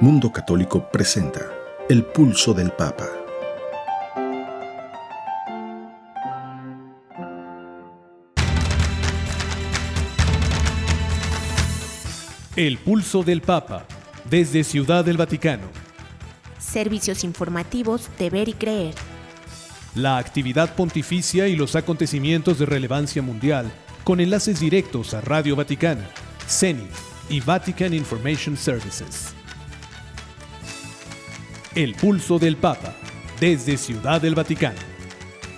Mundo Católico presenta El Pulso del Papa. El Pulso del Papa, desde Ciudad del Vaticano. Servicios informativos de Ver y Creer. La actividad pontificia y los acontecimientos de relevancia mundial, con enlaces directos a Radio Vaticana, CENI y Vatican Information Services. El Pulso del Papa, desde Ciudad del Vaticano.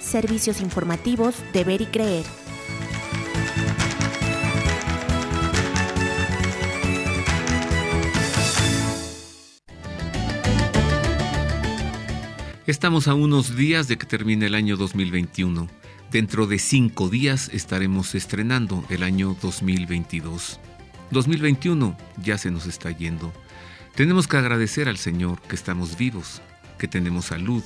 Servicios informativos de Ver y Creer. Estamos a unos días de que termine el año 2021. Dentro de 5 días estaremos estrenando el año 2022. 2021 ya se nos está yendo. Tenemos que agradecer al Señor que estamos vivos, que tenemos salud,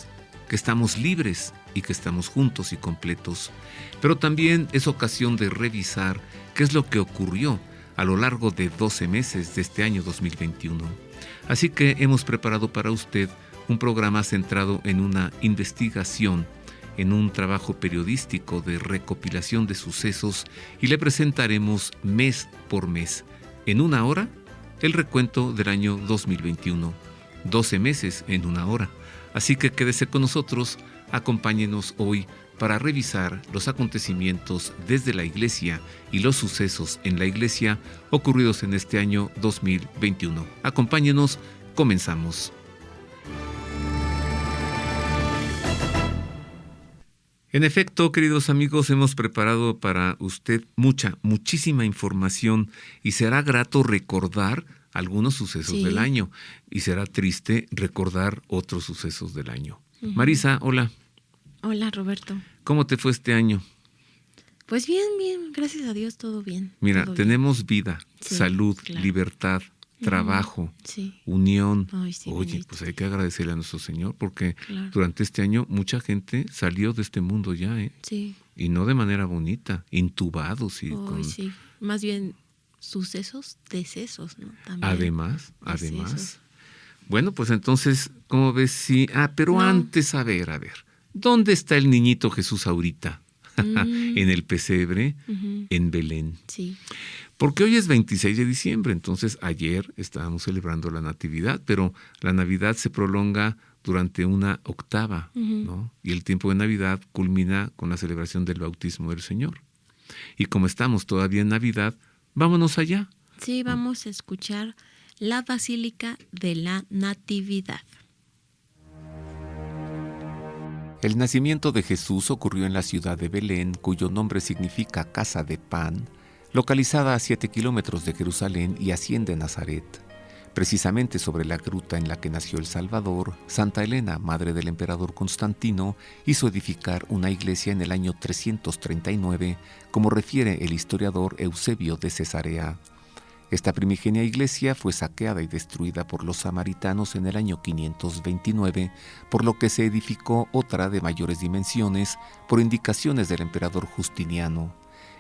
que estamos libres y que estamos juntos y completos. Pero también es ocasión de revisar qué es lo que ocurrió a lo largo de 12 meses de este año 2021. Así que hemos preparado para usted un programa centrado en una investigación, en un trabajo periodístico de recopilación de sucesos, y le presentaremos mes por mes, en una hora, el recuento del año 2021. 12 meses en una hora. Así que quédese con nosotros, acompáñenos hoy para revisar los acontecimientos desde la Iglesia y los sucesos en la Iglesia ocurridos en este año 2021. Acompáñenos, comenzamos. En efecto, queridos amigos, hemos preparado para usted muchísima información, y será grato recordar algunos sucesos del año, y será triste recordar otros sucesos del año. Marisa, hola. Hola, Roberto. ¿Cómo te fue este año? Pues bien, gracias a Dios, todo bien. Mira, todo tenemos vida, Sí, salud, claro. libertad, trabajo, Sí. unión. Ay, sí, Oye, bendito. pues hay que agradecerle a nuestro Señor, porque Claro. durante este año mucha gente salió de este mundo ya, Sí. y no de manera bonita, intubados y Ay, con... sí. Más bien sucesos, decesos, ¿no? También. Además. Decesos. Bueno, pues entonces, ¿cómo ves si...? Pero No. antes, a ver, ¿dónde está el niñito Jesús ahorita? En el pesebre, Ujú. en Belén. Sí. Porque hoy es 26 de diciembre, entonces ayer estábamos celebrando la Natividad, pero la Navidad se prolonga durante una octava, ¿no? Y el tiempo de Navidad culmina con la celebración del bautismo del Señor. Y como estamos todavía en Navidad, vámonos allá. Sí, vamos a escuchar la Basílica de la Natividad. El nacimiento de Jesús ocurrió en la ciudad de Belén, cuyo nombre significa casa de pan, localizada a 7 kilómetros de Jerusalén y a 100 de Nazaret. Precisamente sobre la gruta en la que nació el Salvador, Santa Elena, madre del emperador Constantino, hizo edificar una iglesia en el año 339, como refiere el historiador Eusebio de Cesarea. Esta primigenia iglesia fue saqueada y destruida por los samaritanos en el año 529, por lo que se edificó otra de mayores dimensiones por indicaciones del emperador Justiniano.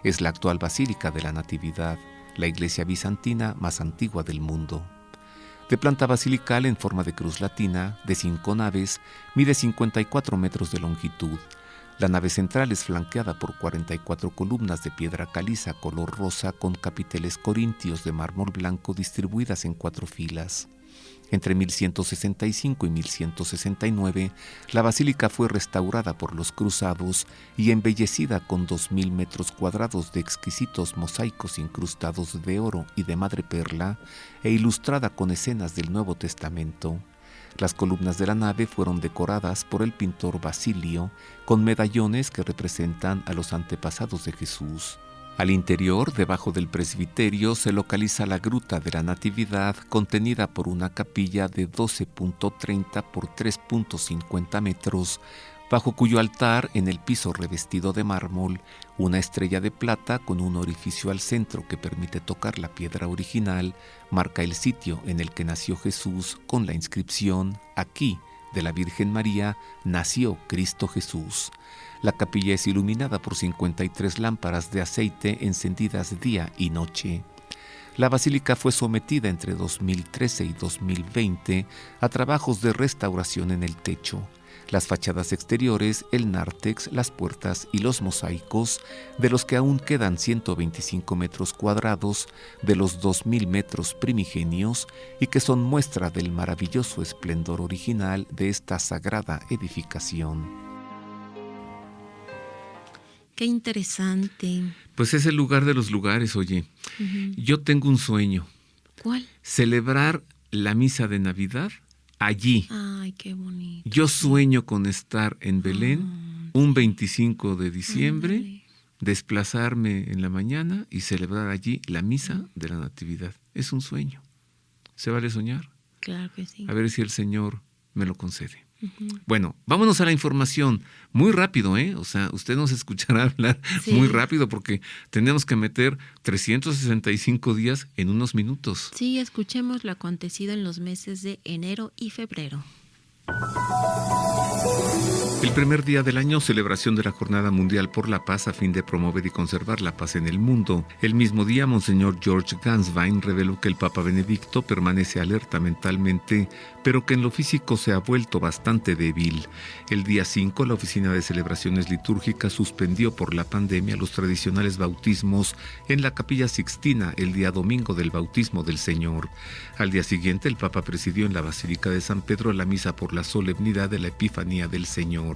Es la actual Basílica de la Natividad, la iglesia bizantina más antigua del mundo. De planta basilical en forma de cruz latina, de 5 naves, mide 54 metros de longitud. La nave central es flanqueada por 44 columnas de piedra caliza color rosa con capiteles corintios de mármol blanco distribuidas en 4 filas. Entre 1165 y 1169, la basílica fue restaurada por los cruzados y embellecida con 2.000 metros cuadrados de exquisitos mosaicos incrustados de oro y de madreperla e ilustrada con escenas del Nuevo Testamento. Las columnas de la nave fueron decoradas por el pintor Basilio con medallones que representan a los antepasados de Jesús. Al interior, debajo del presbiterio, se localiza la Gruta de la Natividad, contenida por una capilla de 12.30 por 3.50 metros, bajo cuyo altar, en el piso revestido de mármol, una estrella de plata con un orificio al centro que permite tocar la piedra original, marca el sitio en el que nació Jesús con la inscripción: aquí, de la Virgen María, nació Cristo Jesús. La capilla es iluminada por 53 lámparas de aceite encendidas día y noche. La basílica fue sometida entre 2013 y 2020 a trabajos de restauración en el techo. Las fachadas exteriores, el nártex, las puertas y los mosaicos, de los que aún quedan 125 metros cuadrados de los 2.000 metros primigenios y que son muestra del maravilloso esplendor original de esta sagrada edificación. Qué interesante. Pues es el lugar de los lugares, oye. Yo tengo un sueño. ¿Cuál? Celebrar la misa de Navidad allí. Ay, qué bonito. Yo sueño con estar en Belén un 25 de diciembre, desplazarme en la mañana y celebrar allí la misa de la Natividad. Es un sueño. ¿Se vale soñar? Claro que sí. A ver si el Señor me lo concede. Bueno, vámonos a la información. Muy rápido, ¿eh? O sea, usted nos escuchará hablar muy rápido porque tenemos que meter 365 días en unos minutos. Sí, escuchemos lo acontecido en los meses de enero y febrero. El primer día del año, celebración de la Jornada Mundial por la Paz a fin de promover y conservar la paz en el mundo. El mismo día, Monseñor George Ganswein reveló que el Papa Benedicto permanece alerta mentalmente, pero que en lo físico se ha vuelto bastante débil. El día 5, la Oficina de Celebraciones Litúrgicas suspendió por la pandemia los tradicionales bautismos en la Capilla Sixtina el día domingo del bautismo del Señor. Al día siguiente, el Papa presidió en la Basílica de San Pedro la misa por la solemnidad de la Epifanía del Señor.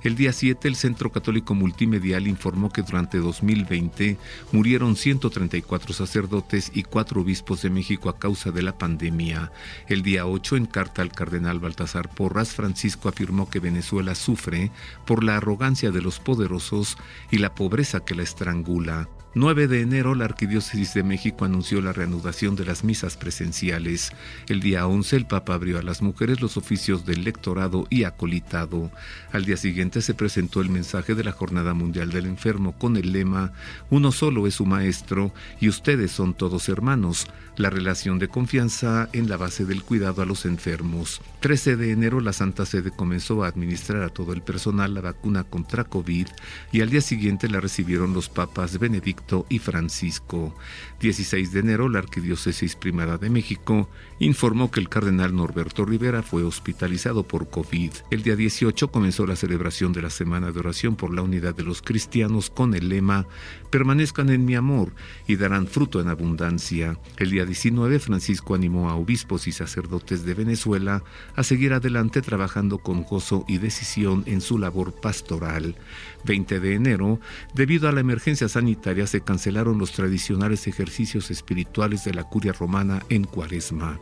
El día 7, el Centro Católico Multimedial informó que durante 2020 murieron 134 sacerdotes y 4 obispos de México a causa de la pandemia. El día 8, en carta al cardenal Baltasar Porras, Francisco afirmó que Venezuela sufre por la arrogancia de los poderosos y la pobreza que la estrangula. 9 de enero, la Arquidiócesis de México anunció la reanudación de las misas presenciales. El día 11, el Papa abrió a las mujeres los oficios del lectorado y acolitado. Al día siguiente se presentó el mensaje de la Jornada Mundial del Enfermo con el lema «Uno solo es su maestro y ustedes son todos hermanos». La relación de confianza en la base del cuidado a los enfermos. 13 de enero, la Santa Sede comenzó a administrar a todo el personal la vacuna contra COVID y al día siguiente la recibieron los papas Benedicto y Francisco. 16 de enero, la Arquidiócesis Primada de México informó que el cardenal Norberto Rivera fue hospitalizado por COVID. El día 18 comenzó la celebración de la Semana de Oración por la Unidad de los Cristianos con el lema «Permanezcan en mi amor y darán fruto en abundancia». El día 19, Francisco animó a obispos y sacerdotes de Venezuela a seguir adelante trabajando con gozo y decisión en su labor pastoral. 20 de enero, debido a la emergencia sanitaria, se cancelaron los tradicionales ejercicios espirituales de la Curia Romana en Cuaresma.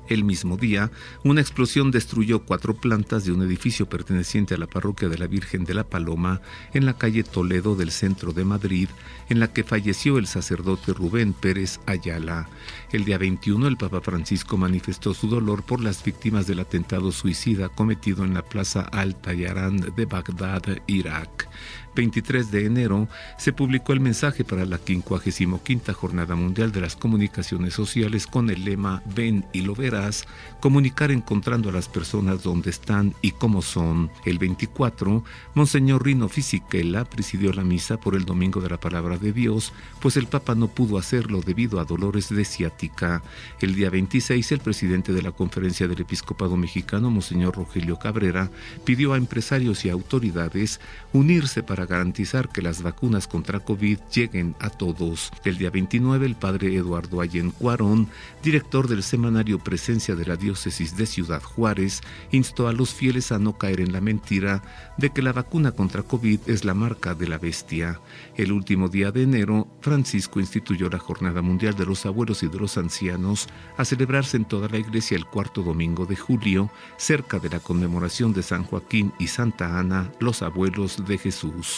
El mismo día, una explosión destruyó 4 plantas de un edificio perteneciente a la parroquia de la Virgen de la Paloma en la calle Toledo del centro de Madrid, en la que falleció el sacerdote Rubén Pérez Ayala. El día 21, el Papa Francisco manifestó su dolor por las víctimas del atentado suicida cometido en la Plaza Al-Tayaran de Bagdad, Irak. 23 de enero, se publicó el mensaje para la 55ª Jornada Mundial de las Comunicaciones Sociales con el lema «Ven y lo verás», comunicar encontrando a las personas donde están y cómo son. El 24, Monseñor Rino Fisichella presidió la misa por el Domingo de la Palabra de Dios, pues el Papa no pudo hacerlo debido a dolores de ciática. El día 26, el presidente de la Conferencia del Episcopado Mexicano, Monseñor Rogelio Cabrera, pidió a empresarios y autoridades unirse para garantizar que las vacunas contra COVID lleguen a todos. El día 29, el padre Eduardo Allen Cuarón, director del semanario Presencia de la Diócesis de Ciudad Juárez, instó a los fieles a no caer en la mentira de que la vacuna contra COVID es la marca de la bestia. El último día de enero, Francisco instituyó la Jornada Mundial de los Abuelos y de los Ancianos, a celebrarse en toda la Iglesia el 4º domingo de julio, cerca de la conmemoración de San Joaquín y Santa Ana, los abuelos de Jesús.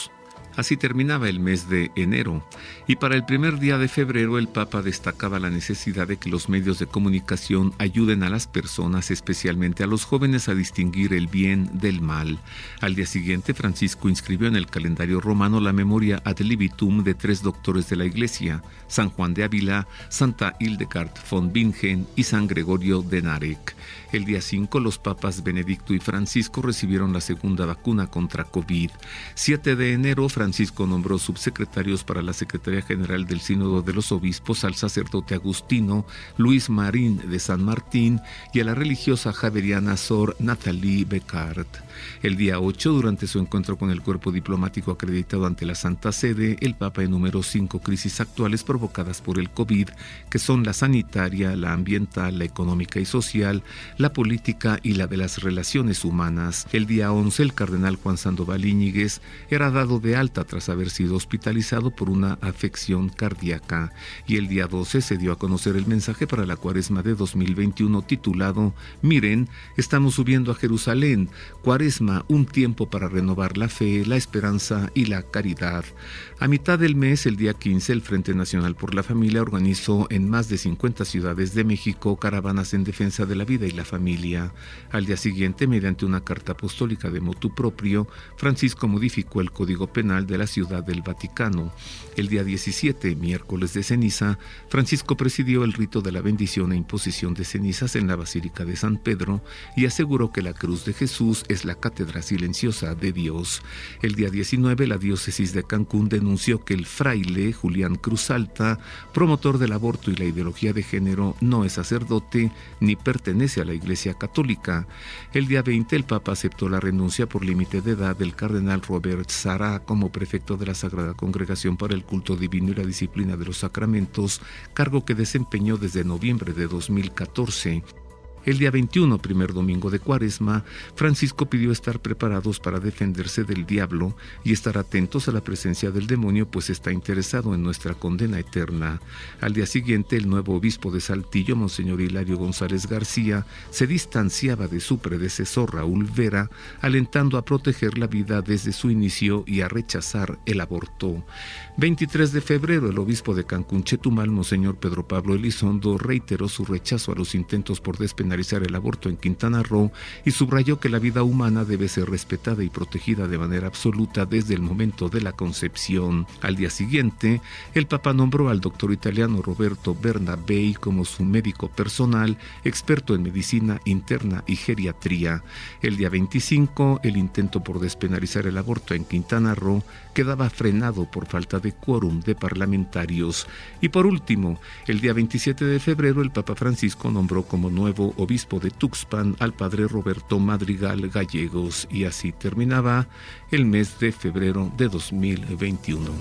Así terminaba el mes de enero, y para el primer día de febrero el Papa destacaba la necesidad de que los medios de comunicación ayuden a las personas, especialmente a los jóvenes, a distinguir el bien del mal. Al día siguiente, Francisco inscribió en el calendario romano la memoria ad libitum de 3 doctores de la Iglesia, San Juan de Ávila, Santa Hildegard von Bingen y San Gregorio de Narek. El día 5, los papas Benedicto y Francisco recibieron la segunda vacuna contra COVID. 7 de enero, Francisco Francisco nombró subsecretarios para la Secretaría General del Sínodo de los Obispos al sacerdote agustino Luis Marín de San Martín y a la religiosa javeriana Sor Nathalie Beccard. El día 8, durante su encuentro con el cuerpo diplomático acreditado ante la Santa Sede, el Papa enumeró 5 crisis actuales provocadas por el COVID, que son la sanitaria, la ambiental, la económica y social, la política y la de las relaciones humanas. El día 11, el cardenal Juan Sandoval Íñiguez era dado de alta tras haber sido hospitalizado por una afección cardíaca. Y el día 12 se dio a conocer el mensaje para la Cuaresma de 2021 titulado «Miren, estamos subiendo a Jerusalén, Cuaresma, un tiempo para renovar la fe, la esperanza y la caridad». A mitad del mes, el día 15, el Frente Nacional por la Familia organizó en más de 50 ciudades de México caravanas en defensa de la vida y la familia. Al día siguiente, mediante una carta apostólica de motu propio, Francisco modificó el Código Penal de la Ciudad del Vaticano. El día 17, miércoles de ceniza, Francisco presidió el rito de la bendición e imposición de cenizas en la Basílica de San Pedro y aseguró que la cruz de Jesús es la cátedra silenciosa de Dios. El día 19, la diócesis de Cancún denunció que el fraile Julián Cruz Alta, promotor del aborto y la ideología de género, no es sacerdote ni pertenece a la Iglesia Católica. El día 20, el Papa aceptó la renuncia por límite de edad del cardenal Robert Sará como prefecto de la Sagrada Congregación para el Culto Divino y la Disciplina de los Sacramentos, cargo que desempeñó desde noviembre de 2014. El día 21, primer domingo de Cuaresma, Francisco pidió estar preparados para defenderse del diablo y estar atentos a la presencia del demonio, pues está interesado en nuestra condena eterna. Al día siguiente, el nuevo obispo de Saltillo, Monseñor Hilario González García, se distanciaba de su predecesor Raúl Vera, alentando a proteger la vida desde su inicio y a rechazar el aborto. 23 de febrero, el obispo de Cancún, Chetumal, Monseñor Pedro Pablo Elizondo, reiteró su rechazo a los intentos por despenalizar el aborto en Quintana Roo y subrayó que la vida humana debe ser respetada y protegida de manera absoluta desde el momento de la concepción. Al día siguiente, el Papa nombró al doctor italiano Roberto Bernabei como su médico personal, experto en medicina interna y geriatría. El día 25, el intento por despenalizar el aborto en Quintana Roo quedaba frenado por falta de quórum de parlamentarios. Y por último, el día 27 de febrero, el Papa Francisco nombró como nuevo obispo de Tuxpan al padre Roberto Madrigal Gallegos, y así terminaba el mes de febrero de 2021.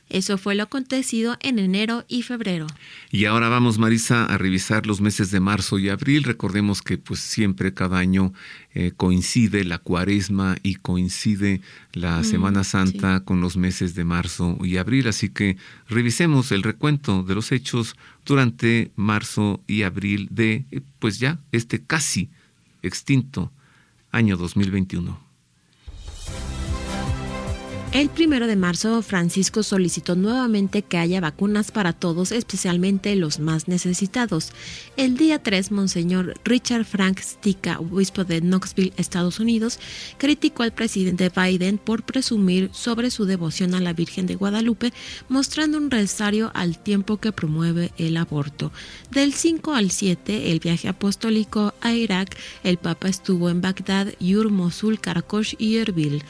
Eso fue lo acontecido en enero y febrero. Y ahora vamos, Marisa, a revisar los meses de marzo y abril. Recordemos que pues siempre cada año coincide la Cuaresma y coincide la Semana Santa con los meses de marzo y abril. Así que revisemos el recuento de los hechos durante marzo y abril de pues ya este casi extinto año 2021. El 1 de marzo, Francisco solicitó nuevamente que haya vacunas para todos, especialmente los más necesitados. El día 3, Monseñor Richard Frank Stika, obispo de Knoxville, Estados Unidos, criticó al presidente Biden por presumir sobre su devoción a la Virgen de Guadalupe, mostrando un rezario al tiempo que promueve el aborto. Del 5 al 7, el viaje apostólico a Irak, el Papa estuvo en Bagdad, Yur, Mosul, Karakosh y Erbil.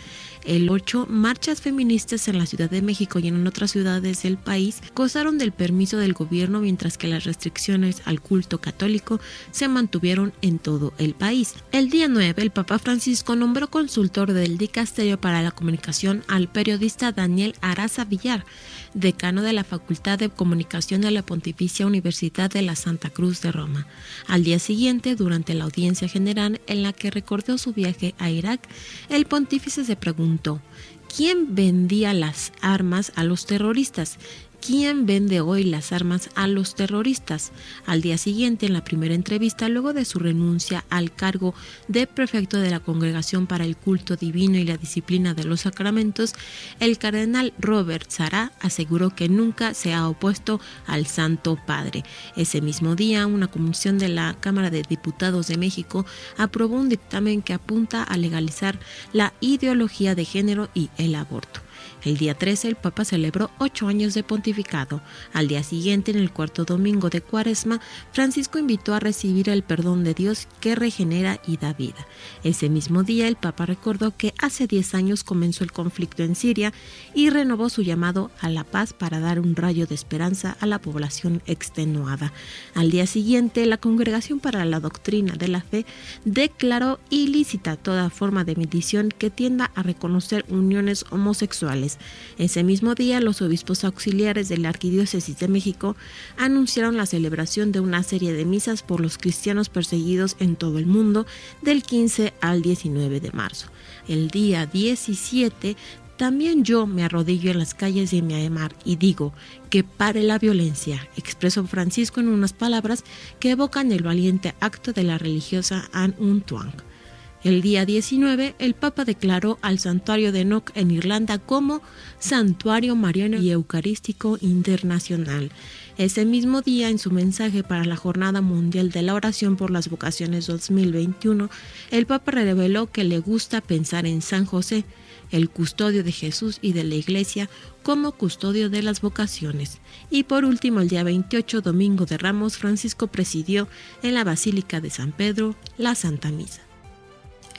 El 8, marchas feministas en la Ciudad de México y en otras ciudades del país gozaron del permiso del gobierno, mientras que las restricciones al culto católico se mantuvieron en todo el país. El día 9, el Papa Francisco nombró consultor del Dicasterio para la Comunicación al periodista Daniel Araza Villar, decano de la Facultad de Comunicación de la Pontificia Universidad de la Santa Cruz de Roma. Al día siguiente, durante la audiencia general en la que recordó su viaje a Irak, el pontífice se preguntó: ¿quién vendía las armas a los terroristas? ¿Quién vende hoy las armas a los terroristas? Al día siguiente, en la primera entrevista, luego de su renuncia al cargo de prefecto de la Congregación para el Culto Divino y la Disciplina de los Sacramentos, el cardenal Robert Sará aseguró que nunca se ha opuesto al Santo Padre. Ese mismo día, una comisión de la Cámara de Diputados de México aprobó un dictamen que apunta a legalizar la ideología de género y el aborto. El día 13 el Papa celebró 8 años de pontificado. Al día siguiente, en el cuarto domingo de Cuaresma, Francisco invitó a recibir el perdón de Dios que regenera y da vida. Ese mismo día el Papa recordó que hace 10 años comenzó el conflicto en Siria y renovó su llamado a la paz para dar un rayo de esperanza a la población extenuada. Al día siguiente, la Congregación para la Doctrina de la Fe declaró ilícita toda forma de medición que tienda a reconocer uniones homosexuales. Ese mismo día, los obispos auxiliares de la Arquidiócesis de México anunciaron la celebración de una serie de misas por los cristianos perseguidos en todo el mundo del 15 al 19 de marzo. El día 17, también yo me arrodillo en las calles de Myanmar y digo que pare la violencia, expresó Francisco en unas palabras que evocan el valiente acto de la religiosa An Un Tuang. El día 19, el Papa declaró al santuario de Enoch en Irlanda como Santuario Mariano y Eucarístico Internacional. Ese mismo día, en su mensaje para la Jornada Mundial de la Oración por las Vocaciones 2021, el Papa reveló que le gusta pensar en San José, el custodio de Jesús y de la Iglesia, como custodio de las vocaciones. Y por último, el día 28, Domingo de Ramos, Francisco presidió en la Basílica de San Pedro la Santa Misa.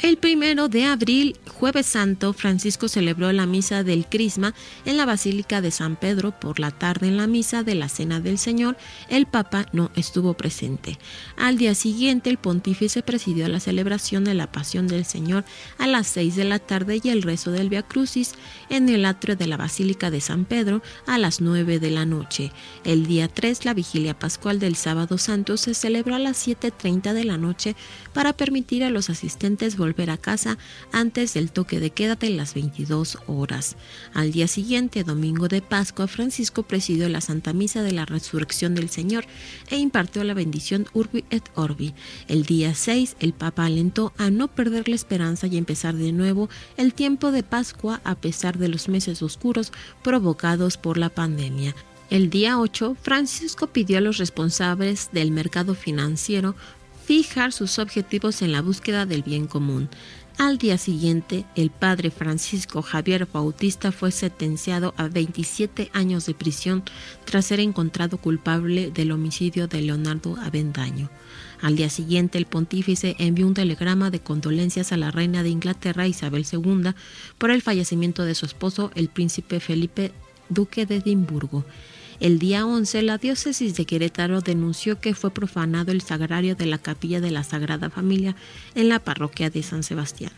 El 1 de abril, Jueves Santo, Francisco celebró la misa del Crisma en la Basílica de San Pedro. Por la tarde, en la misa de la Cena del Señor, el Papa no estuvo presente. Al día siguiente, el pontífice presidió la celebración de la Pasión del Señor a las 6 de la tarde y el rezo del Via Crucis en el atrio de la Basílica de San Pedro a las 9 de la noche. El día 3, la Vigilia Pascual del Sábado Santo, se celebró a las 7:30 de la noche para permitir a los asistentes volver a casa antes del toque de queda de las 22 horas. Al día siguiente, domingo de Pascua, Francisco presidió la Santa Misa de la Resurrección del Señor e impartió la bendición Urbi et Orbi. El día 6, el Papa alentó a no perder la esperanza y empezar de nuevo el tiempo de Pascua a pesar de los meses oscuros provocados por la pandemia. El día 8, Francisco pidió a los responsables del mercado financiero fijar sus objetivos en la búsqueda del bien común. Al día siguiente, el padre Francisco Javier Bautista fue sentenciado a 27 años de prisión tras ser encontrado culpable del homicidio de Leonardo Avendaño. Al día siguiente, el pontífice envió un telegrama de condolencias a la reina de Inglaterra, Isabel II, por el fallecimiento de su esposo, el príncipe Felipe, duque de Edimburgo. El día 11, la diócesis de Querétaro denunció que fue profanado el sagrario de la Capilla de la Sagrada Familia en la parroquia de San Sebastián.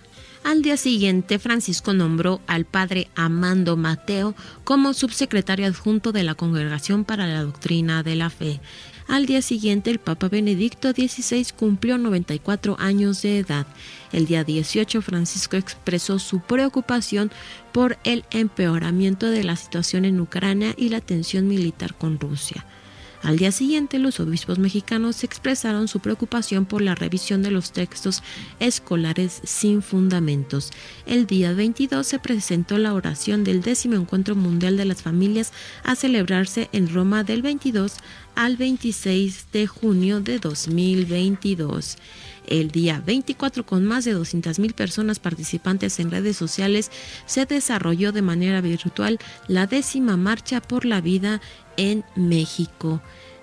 Al día siguiente, Francisco nombró al padre Amando Mateo como subsecretario adjunto de la Congregación para la Doctrina de la Fe. Al día siguiente, el Papa Benedicto XVI cumplió 94 años de edad. El día 18, Francisco expresó su preocupación por el empeoramiento de la situación en Ucrania y la tensión militar con Rusia. Al día siguiente, los obispos mexicanos expresaron su preocupación por la revisión de los textos escolares sin fundamentos. El día 22 se presentó la oración del 10º Encuentro Mundial de las Familias a celebrarse en Roma del 22 al 26 de junio de 2022. El día 24, con más de 200,000 personas participantes en redes sociales, se desarrolló de manera virtual la 10ª Marcha por la Vida en México.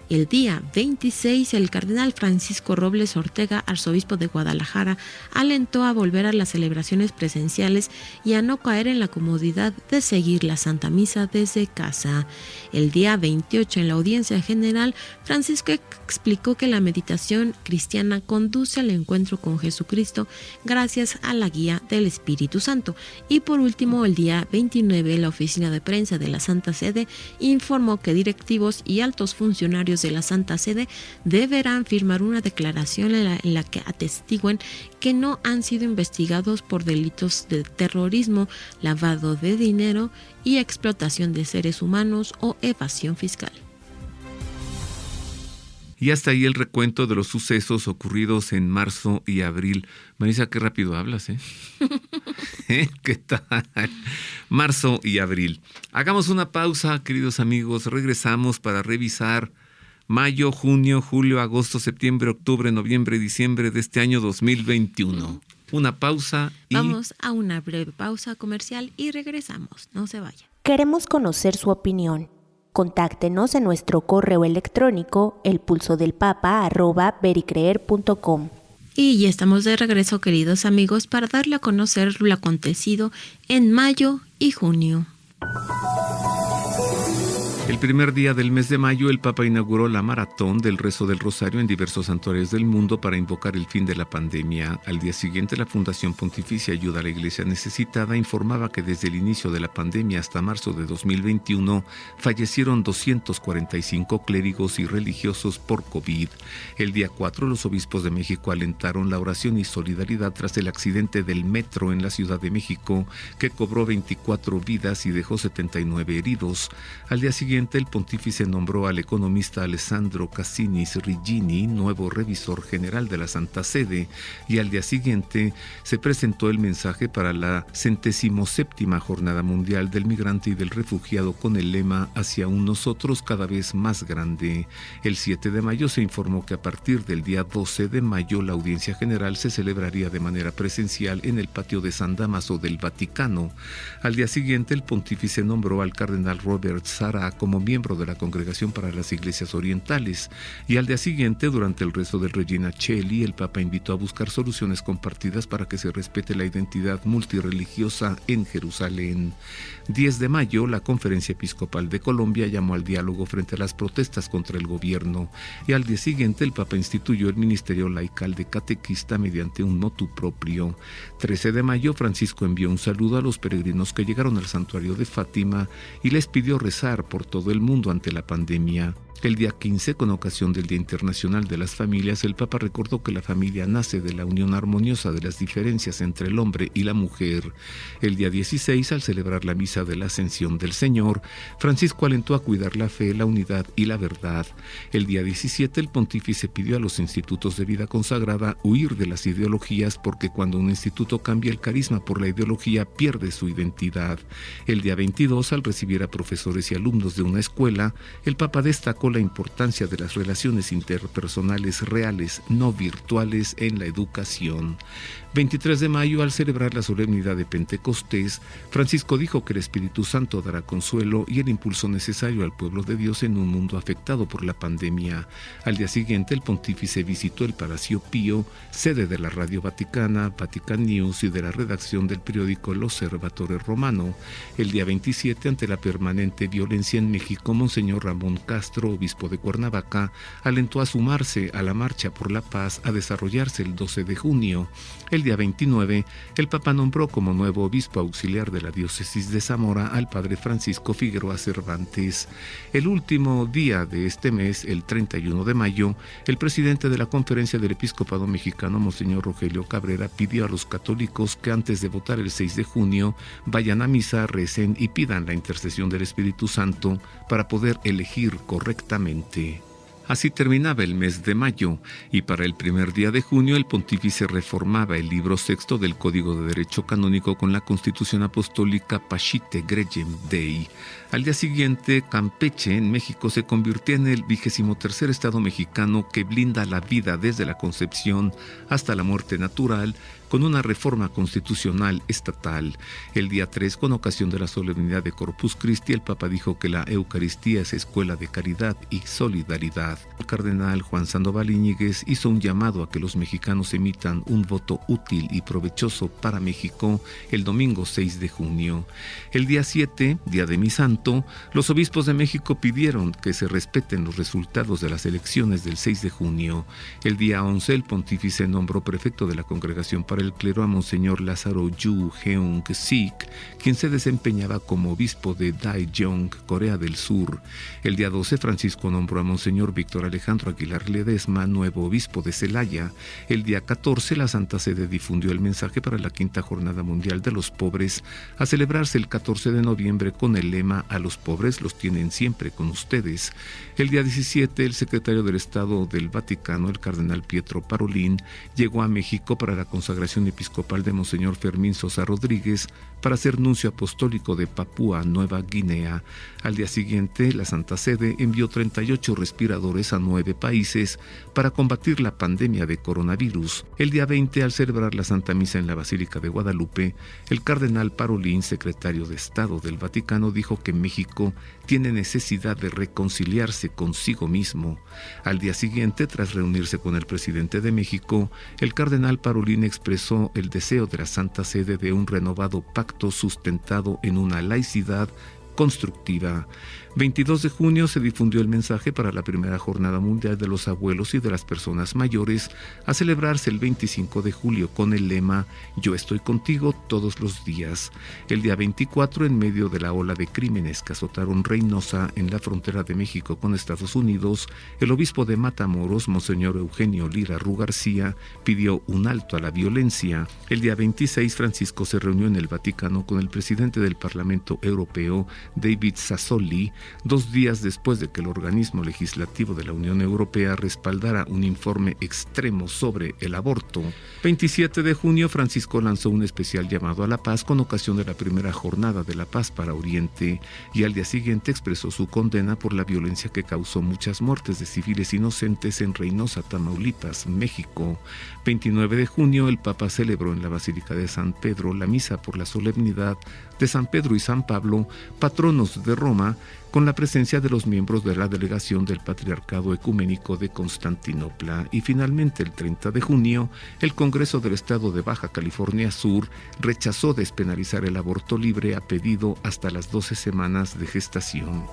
El día 26, el cardenal Francisco Robles Ortega, arzobispo de Guadalajara, alentó a volver a las celebraciones presenciales y a no caer en la comodidad de seguir la Santa Misa desde casa. El día 28, en la audiencia general, Francisco explicó que la meditación cristiana conduce al encuentro con Jesucristo gracias a la guía del Espíritu Santo. Y por último, el día 29, la oficina de prensa de la Santa Sede informó que directivos y altos funcionarios de la Santa Sede deberán firmar una declaración en la que atestiguen que no han sido investigados por delitos de terrorismo, lavado de dinero y explotación de seres humanos o evasión fiscal. Y hasta ahí el recuento de los sucesos ocurridos en marzo y abril. Marisa, qué rápido hablas, ¿eh? ¿Qué tal? Marzo y abril. Hagamos una pausa, queridos amigos. Regresamos para revisar mayo, junio, julio, agosto, septiembre, octubre, noviembre, diciembre de este año 2021. Una pausa y... Vamos a una breve pausa comercial y regresamos. No se vayan. Queremos conocer su opinión. Contáctenos en nuestro correo electrónico elpulsodelpapa@vericreer.com. Y ya estamos de regreso, queridos amigos, para darle a conocer lo acontecido en mayo y junio. El primer día del mes de mayo, el Papa inauguró la maratón del rezo del Rosario en diversos santuarios del mundo para invocar el fin de la pandemia. Al día siguiente, la Fundación Pontificia Ayuda a la Iglesia Necesitada informaba que desde el inicio de la pandemia hasta marzo de 2021 fallecieron 245 clérigos y religiosos por COVID. El día 4, los obispos de México alentaron la oración y solidaridad tras el accidente del metro en la Ciudad de México, que cobró 24 vidas y dejó 79 heridos. Al día siguiente, el pontífice nombró al economista Alessandro Cassinis Rigini nuevo revisor general de la Santa Sede, y al día siguiente se presentó el mensaje para la 77ª Jornada Mundial del Migrante y del Refugiado con el lema Hacia un nosotros cada vez más grande. El 7 de mayo se informó que a partir del día 12 de mayo la audiencia general se celebraría de manera presencial en el patio de San Dámaso del Vaticano. Al día siguiente, el pontífice nombró al cardenal Robert Sarah como miembro de la Congregación para las Iglesias Orientales, y al día siguiente, durante el rezo del Regina Coeli, el Papa invitó a buscar soluciones compartidas para que se respete la identidad multirreligiosa en Jerusalén. 10 de mayo, la Conferencia Episcopal de Colombia llamó al diálogo frente a las protestas contra el gobierno, y al día siguiente el Papa instituyó el ministerio laical de catequista mediante un motu proprio. 13 de mayo, Francisco envió un saludo a los peregrinos que llegaron al santuario de Fátima y les pidió rezar por todo el mundo ante la pandemia. El día 15, con ocasión del Día Internacional de las Familias, el Papa recordó que la familia nace de la unión armoniosa de las diferencias entre el hombre y la mujer. El día 16, al celebrar la misa de la Ascensión del Señor, Francisco alentó a cuidar la fe, la unidad y la verdad. El día 17, el pontífice pidió a los institutos de vida consagrada huir de las ideologías, porque cuando un instituto cambia el carisma por la ideología, pierde su identidad. El día 22, al recibir a profesores y alumnos de una escuela, el Papa destacó la importancia de las relaciones interpersonales reales, no virtuales, en la educación. 23 de mayo, al celebrar la solemnidad de Pentecostés, Francisco dijo que el Espíritu Santo dará consuelo y el impulso necesario al pueblo de Dios en un mundo afectado por la pandemia. Al día siguiente, el pontífice visitó el Palacio Pío, sede de la Radio Vaticana, Vatican News y de la redacción del periódico L'Osservatore Romano. El día 27, ante la permanente violencia en México, Monseñor Ramón Castro, obispo de Cuernavaca, alentó a sumarse a la Marcha por la Paz a desarrollarse el 12 de junio. El día 29, el Papa nombró como nuevo obispo auxiliar de la diócesis de Zamora al padre Francisco Figueroa Cervantes. El último día de este mes, el 31 de mayo, el presidente de la Conferencia del Episcopado Mexicano, Monseñor Rogelio Cabrera, pidió a los católicos que antes de votar el 6 de junio vayan a misa, recen y pidan la intercesión del Espíritu Santo para poder elegir correctamente. Así terminaba el mes de mayo, y para el primer día de junio el pontífice reformaba el libro sexto del Código de Derecho Canónico con la Constitución Apostólica Pacite Gregem Dei. Al día siguiente, Campeche, en México, se convirtió en el 23º estado mexicano que blinda la vida desde la concepción hasta la muerte natural, con una reforma constitucional estatal. El día 3, con ocasión de la solemnidad de Corpus Christi, el Papa dijo que la Eucaristía es escuela de caridad y solidaridad. El cardenal Juan Sandoval Íñiguez hizo un llamado a que los mexicanos emitan un voto útil y provechoso para México el domingo 6 de junio. El día 7, día de mi santo, los obispos de México pidieron que se respeten los resultados de las elecciones del 6 de junio. El día 11, el pontífice nombró prefecto de la Congregación para el Clero a Monseñor Lázaro Yu Heung Sik, quien se desempeñaba como obispo de Daejeon, Corea del Sur. El día 12, Francisco nombró a Monseñor Víctor Alejandro Aguilar Ledesma nuevo obispo de Celaya. El día 14, la Santa Sede difundió el mensaje para la 5ª Jornada Mundial de los Pobres, a celebrarse el 14 de noviembre con el lema "A los pobres los tienen siempre con ustedes". El día 17, el secretario del Estado del Vaticano, el cardenal Pietro Parolin, llegó a México para la consagración consagración episcopal de Monseñor Fermín Sosa Rodríguez para ser nuncio apostólico de Papúa Nueva Guinea. Al día siguiente, la Santa Sede envió 38 respiradores a 9 países para combatir la pandemia de coronavirus. El día 20, al celebrar la Santa Misa en la Basílica de Guadalupe, el cardenal Parolin, secretario de Estado del Vaticano, dijo que México tiene necesidad de reconciliarse consigo mismo. Al día siguiente, tras reunirse con el presidente de México, el cardenal Parolin expresó el deseo de la Santa Sede de un renovado pacto sustentado en una laicidad constructiva. 22 de junio se difundió el mensaje para la primera Jornada Mundial de los Abuelos y de las Personas Mayores, a celebrarse el 25 de julio con el lema "Yo estoy contigo todos los días". El día 24, en medio de la ola de crímenes que azotaron Reynosa en la frontera de México con Estados Unidos, el obispo de Matamoros, Monseñor Eugenio Lira Ru García, pidió un alto a la violencia. El día 26, Francisco se reunió en el Vaticano con el presidente del Parlamento Europeo, David Sassoli, 2 días después de que el organismo legislativo de la Unión Europea respaldara un informe extremo sobre el aborto. 27 de junio, Francisco lanzó un especial llamado a la paz con ocasión de la primera Jornada de la Paz para Oriente, y al día siguiente expresó su condena por la violencia que causó muchas muertes de civiles inocentes en Reynosa, Tamaulipas, México. 29 de junio, el Papa celebró en la Basílica de San Pedro la misa por la solemnidad de San Pedro y San Pablo, patronos de Roma, con la presencia de los miembros de la delegación del Patriarcado Ecuménico de Constantinopla. Y finalmente, el 30 de junio, el Congreso del Estado de Baja California Sur rechazó despenalizar el aborto libre a pedido hasta las 12 semanas de gestación.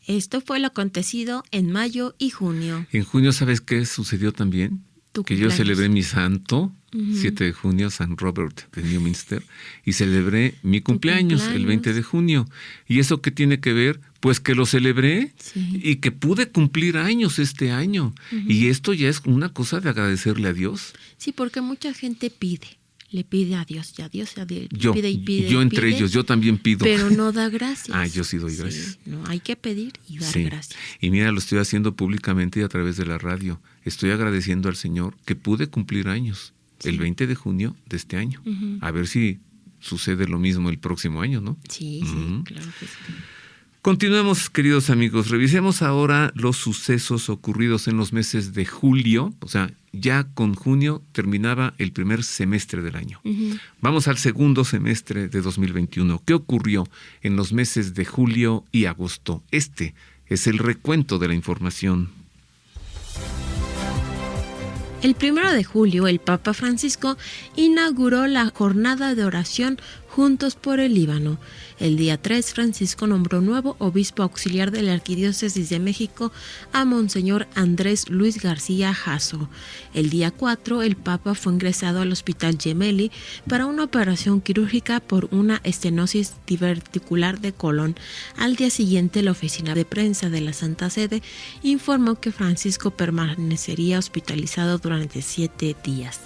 Esto fue lo acontecido en mayo y junio. En junio, ¿sabes qué sucedió también? Que yo celebré mi santo, 7 de junio, San Robert de Newminster, y celebré mi cumpleaños el 20 de junio. ¿Y eso qué tiene que ver? Pues que lo celebré y que pude cumplir años este año. Y esto ya es una cosa de agradecerle a Dios. Sí, porque mucha gente le pide a Dios, y a Dios, yo entre ellos, yo también pido. Pero no da gracias. Yo sí doy gracias. No, hay que pedir y dar gracias. Y mira, lo estoy haciendo públicamente y a través de la radio. Estoy agradeciendo al Señor que pude cumplir años el 20 de junio de este año. A ver si sucede lo mismo el próximo año, ¿no? Sí, claro que sí. Continuemos, queridos amigos. Revisemos ahora los sucesos ocurridos en los meses de julio. O sea, ya con junio terminaba el primer semestre del año. Vamos al segundo semestre de 2021. ¿Qué ocurrió en los meses de julio y agosto? Este es el recuento de la información. El 1 de julio, el Papa Francisco inauguró la jornada de oración Juntos por el Líbano. El día 3, Francisco nombró nuevo obispo auxiliar de la Arquidiócesis de México a Monseñor Andrés Luis García Jasso. El día 4, el Papa fue ingresado al Hospital Gemelli para una operación quirúrgica por una estenosis diverticular de colon. Al día siguiente, la oficina de prensa de la Santa Sede informó que Francisco permanecería hospitalizado durante 7 días.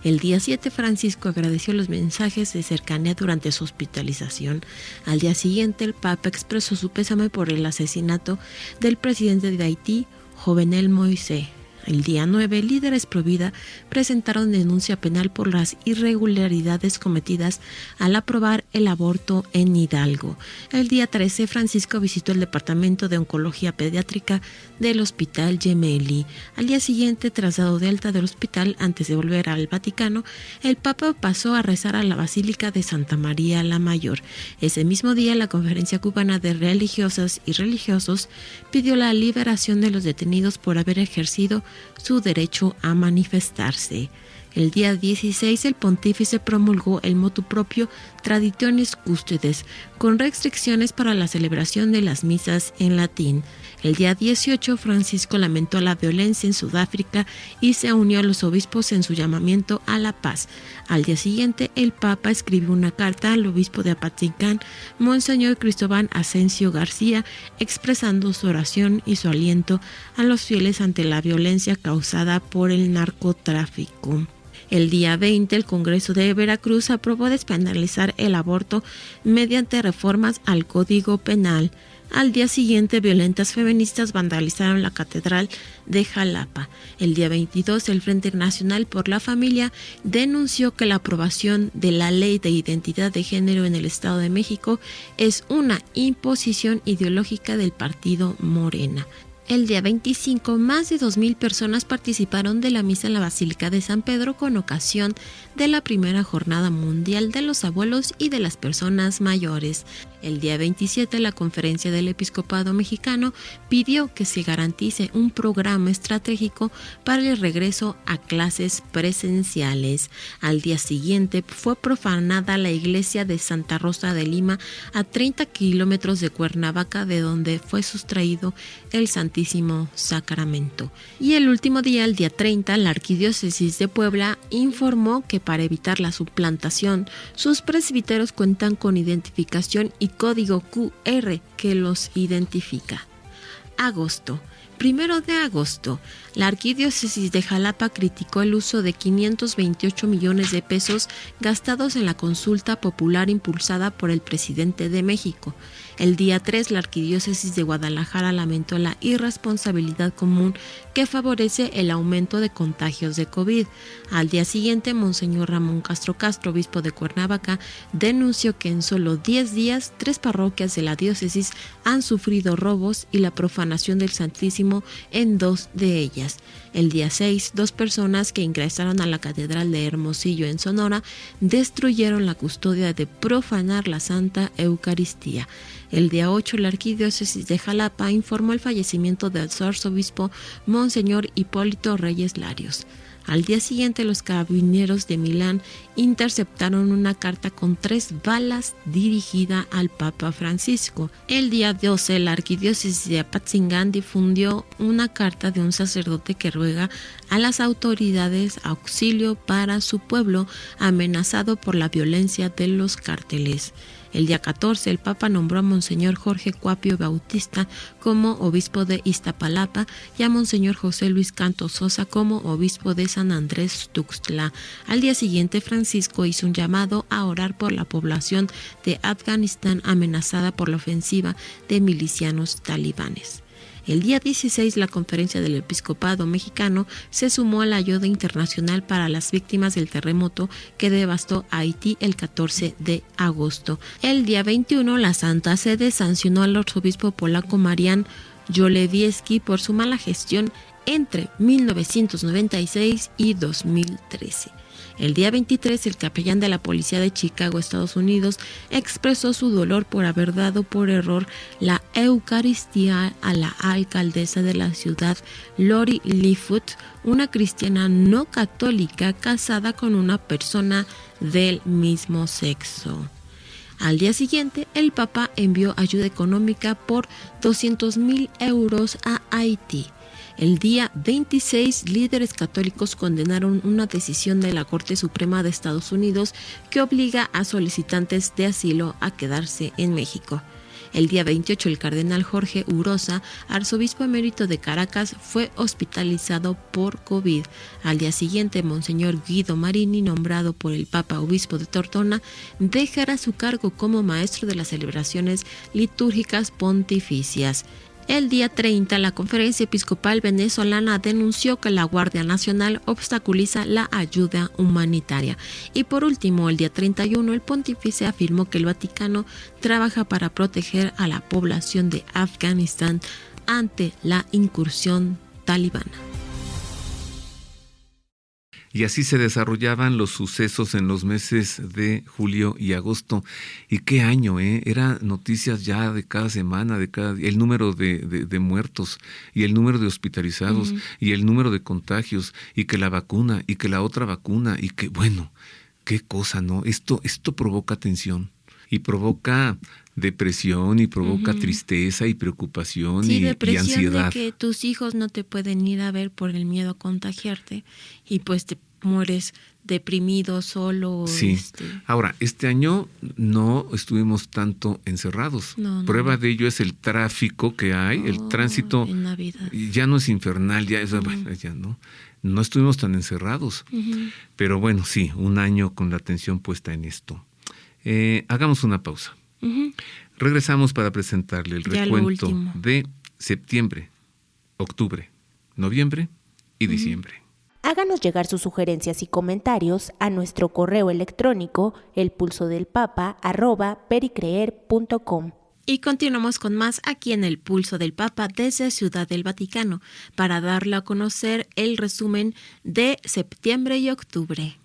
El día 7, Francisco agradeció los mensajes de cercanía durante su hospitalización. Al día siguiente, el Papa expresó su pésame por el asesinato del presidente de Haití, Jovenel Moïse. El día 9, líderes pro vida presentaron denuncia penal por las irregularidades cometidas al aprobar el aborto en Hidalgo. El día 13, Francisco visitó el Departamento de Oncología Pediátrica del Hospital Gemelli. Al día siguiente, tras dado de alta del hospital antes de volver al Vaticano, el Papa pasó a rezar a la Basílica de Santa María la Mayor. Ese mismo día, la Conferencia Cubana de Religiosas y Religiosos pidió la liberación de los detenidos por haber ejercido su derecho a manifestarse. El día 16, el pontífice promulgó el motu propio Traditionis Custodes, con restricciones para la celebración de las misas en latín. El día 18, Francisco lamentó la violencia en Sudáfrica y se unió a los obispos en su llamamiento a la paz. Al día siguiente, el Papa escribió una carta al obispo de Apatzingán, Monseñor Cristóbal Asensio García, expresando su oración y su aliento a los fieles ante la violencia causada por el narcotráfico. El día 20, el Congreso de Veracruz aprobó despenalizar el aborto mediante reformas al Código Penal. Al día siguiente, violentas feministas vandalizaron la Catedral de Jalapa. El día 22, el Frente Nacional por la Familia denunció que la aprobación de la Ley de Identidad de Género en el Estado de México es una imposición ideológica del partido Morena. El día 25, más de 2,000 personas participaron de la misa en la Basílica de San Pedro con ocasión de la primera Jornada Mundial de los Abuelos y de las Personas Mayores. El día 27, la Conferencia del Episcopado Mexicano pidió que se garantice un programa estratégico para el regreso a clases presenciales. Al día siguiente, fue profanada la iglesia de Santa Rosa de Lima, a 30 kilómetros de Cuernavaca, de donde fue sustraído el Santísimo Sacramento. Y el último día, el día 30, la Arquidiócesis de Puebla informó que para evitar la suplantación, sus presbíteros cuentan con identificación y código QR que los identifica. Agosto. 1 de agosto, la Arquidiócesis de Jalapa criticó el uso de 528 millones de pesos gastados en la consulta popular impulsada por el presidente de México. El día 3, la Arquidiócesis de Guadalajara lamentó la irresponsabilidad común que favorece el aumento de contagios de COVID. Al día siguiente, Monseñor Ramón Castro Castro, obispo de Cuernavaca, denunció que en solo 10 días, 3 parroquias de la diócesis han sufrido robos y la profanación del Santísimo en 2 de ellas. El día 6, 2 personas que ingresaron a la Catedral de Hermosillo en Sonora destruyeron la custodia de profanar la Santa Eucaristía. El día 8, la Arquidiócesis de Jalapa informó el fallecimiento del arzobispo Monseñor Hipólito Reyes Larios. Al día siguiente, los carabineros de Milán interceptaron una carta con 3 balas dirigida al Papa Francisco. El día 12, la Arquidiócesis de Apatzingán difundió una carta de un sacerdote que ruega a las autoridades auxilio para su pueblo amenazado por la violencia de los cárteles. El día 14, el Papa nombró a Monseñor Jorge Cuapio Bautista como obispo de Iztapalapa y a Monseñor José Luis Canto Sosa como obispo de San Andrés Tuxtla. Al día siguiente, Francisco hizo un llamado a orar por la población de Afganistán amenazada por la ofensiva de milicianos talibanes. El día 16, la Conferencia del Episcopado Mexicano se sumó a la ayuda internacional para las víctimas del terremoto que devastó Haití el 14 de agosto. El día 21, la Santa Sede sancionó al arzobispo polaco Marian Jolewieski por su mala gestión entre 1996 y 2013. El día 23, el capellán de la policía de Chicago, Estados Unidos, expresó su dolor por haber dado por error la Eucaristía a la alcaldesa de la ciudad, Lori Lightfoot, una cristiana no católica casada con una persona del mismo sexo. Al día siguiente, el Papa envió ayuda económica por 200,000 euros a Haití. El día 26, líderes católicos condenaron una decisión de la Corte Suprema de Estados Unidos que obliga a solicitantes de asilo a quedarse en México. El día 28, el cardenal Jorge Urosa, arzobispo emérito de Caracas, fue hospitalizado por COVID. Al día siguiente, Monseñor Guido Marini, nombrado por el Papa obispo de Tortona, dejará su cargo como maestro de las celebraciones litúrgicas pontificias. El día 30, la Conferencia Episcopal Venezolana denunció que la Guardia Nacional obstaculiza la ayuda humanitaria. Y por último, el día 31, el pontífice afirmó que el Vaticano trabaja para proteger a la población de Afganistán ante la incursión talibana. Y así se desarrollaban los sucesos en los meses de julio y agosto. ¿Y qué año, Era noticias ya de cada semana, el número de muertos y el número de hospitalizados y el número de contagios y que la vacuna y que la otra vacuna y que, bueno, qué cosa, ¿no? Esto provoca tensión y provoca depresión y provoca tristeza y preocupación y ansiedad. De que tus hijos no te pueden ir a ver por el miedo a contagiarte y pues te mueres deprimido, solo. Sí. Ahora, este año no estuvimos tanto encerrados. No. Prueba de ello es el tráfico que hay, el tránsito en Navidad. ya no es infernal, ya es, bueno, ya no estuvimos tan encerrados. Pero bueno, sí, un año con la atención puesta en esto. Hagamos una pausa. Regresamos para presentarle el recuento de septiembre, octubre, noviembre y diciembre. Háganos llegar sus sugerencias y comentarios a nuestro correo electrónico elpulsodelpapa@pericreer.com. Y continuamos con más aquí en El Pulso del Papa desde Ciudad del Vaticano para darle a conocer el resumen de septiembre y octubre.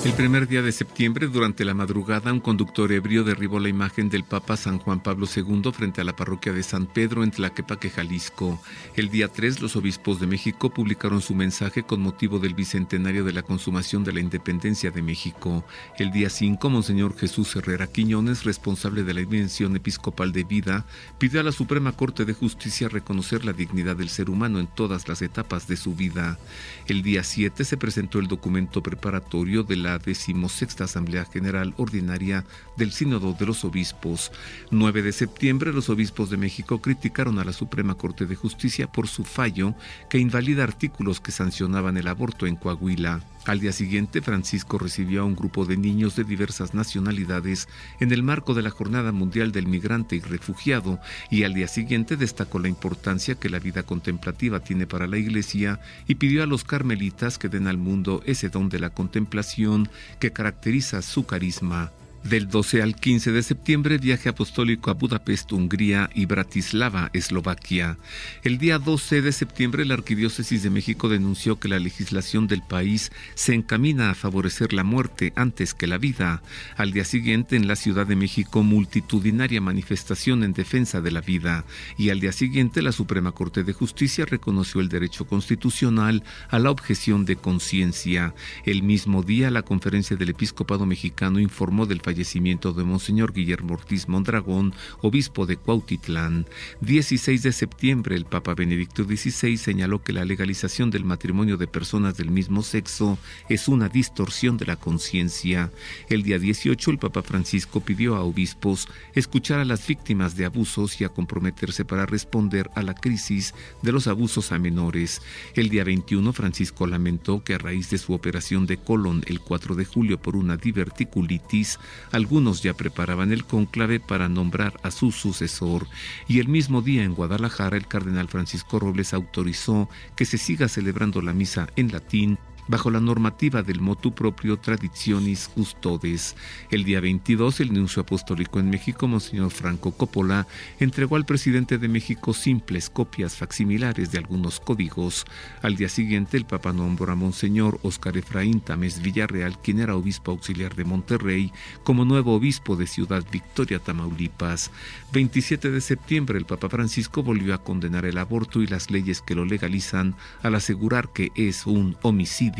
El primer día de septiembre, durante la madrugada, un conductor ebrio derribó la imagen del Papa San Juan Pablo II frente a la parroquia de San Pedro en Tlaquepaque, Jalisco. El día 3, los obispos de México publicaron su mensaje con motivo del bicentenario de la consumación de la independencia de México. El día 5, Monseñor Jesús Herrera Quiñones, responsable de la Dimensión Episcopal de Vida, pidió a la Suprema Corte de Justicia reconocer la dignidad del ser humano en todas las etapas de su vida. El día 7 se presentó el documento preparatorio de la 16ª Asamblea General Ordinaria del Sínodo de los Obispos. 9 de septiembre, los obispos de México criticaron a la Suprema Corte de Justicia por su fallo que invalida artículos que sancionaban el aborto en Coahuila. Al día siguiente, Francisco recibió a un grupo de niños de diversas nacionalidades en el marco de la Jornada Mundial del Migrante y Refugiado, y al día siguiente destacó la importancia que la vida contemplativa tiene para la Iglesia y pidió a los carmelitas que den al mundo ese don de la contemplación que caracteriza su carisma. Del 12 al 15 de septiembre, viaje apostólico a Budapest, Hungría y Bratislava, Eslovaquia. El día 12 de septiembre, la Arquidiócesis de México denunció que la legislación del país se encamina a favorecer la muerte antes que la vida. Al día siguiente, en la Ciudad de México, multitudinaria manifestación en defensa de la vida. Y al día siguiente, la Suprema Corte de Justicia reconoció el derecho constitucional a la objeción de conciencia. El mismo día, la Conferencia del Episcopado Mexicano informó del fallecimiento de Monseñor Guillermo Ortiz Mondragón, obispo de Cuautitlán. 16 de septiembre, el Papa Benedicto XVI señaló que la legalización del matrimonio de personas del mismo sexo es una distorsión de la conciencia. El día 18, el Papa Francisco pidió a obispos escuchar a las víctimas de abusos y a comprometerse para responder a la crisis de los abusos a menores. El día 21, Francisco lamentó que a raíz de su operación de colon el 4 de julio por una diverticulitis, algunos ya preparaban el cónclave para nombrar a su sucesor, y el mismo día en Guadalajara el cardenal Francisco Robles autorizó que se siga celebrando la misa en latín bajo la normativa del motu proprio Traditionis Custodes. El día 22, el nuncio apostólico en México, Monseñor Franco Coppola, entregó al presidente de México simples copias facsimilares de algunos códigos. Al día siguiente, el Papa nombró a Monseñor Óscar Efraín Tamés Villarreal, quien era obispo auxiliar de Monterrey, como nuevo obispo de Ciudad Victoria, Tamaulipas. 27 de septiembre, el Papa Francisco volvió a condenar el aborto y las leyes que lo legalizan al asegurar que es un homicidio.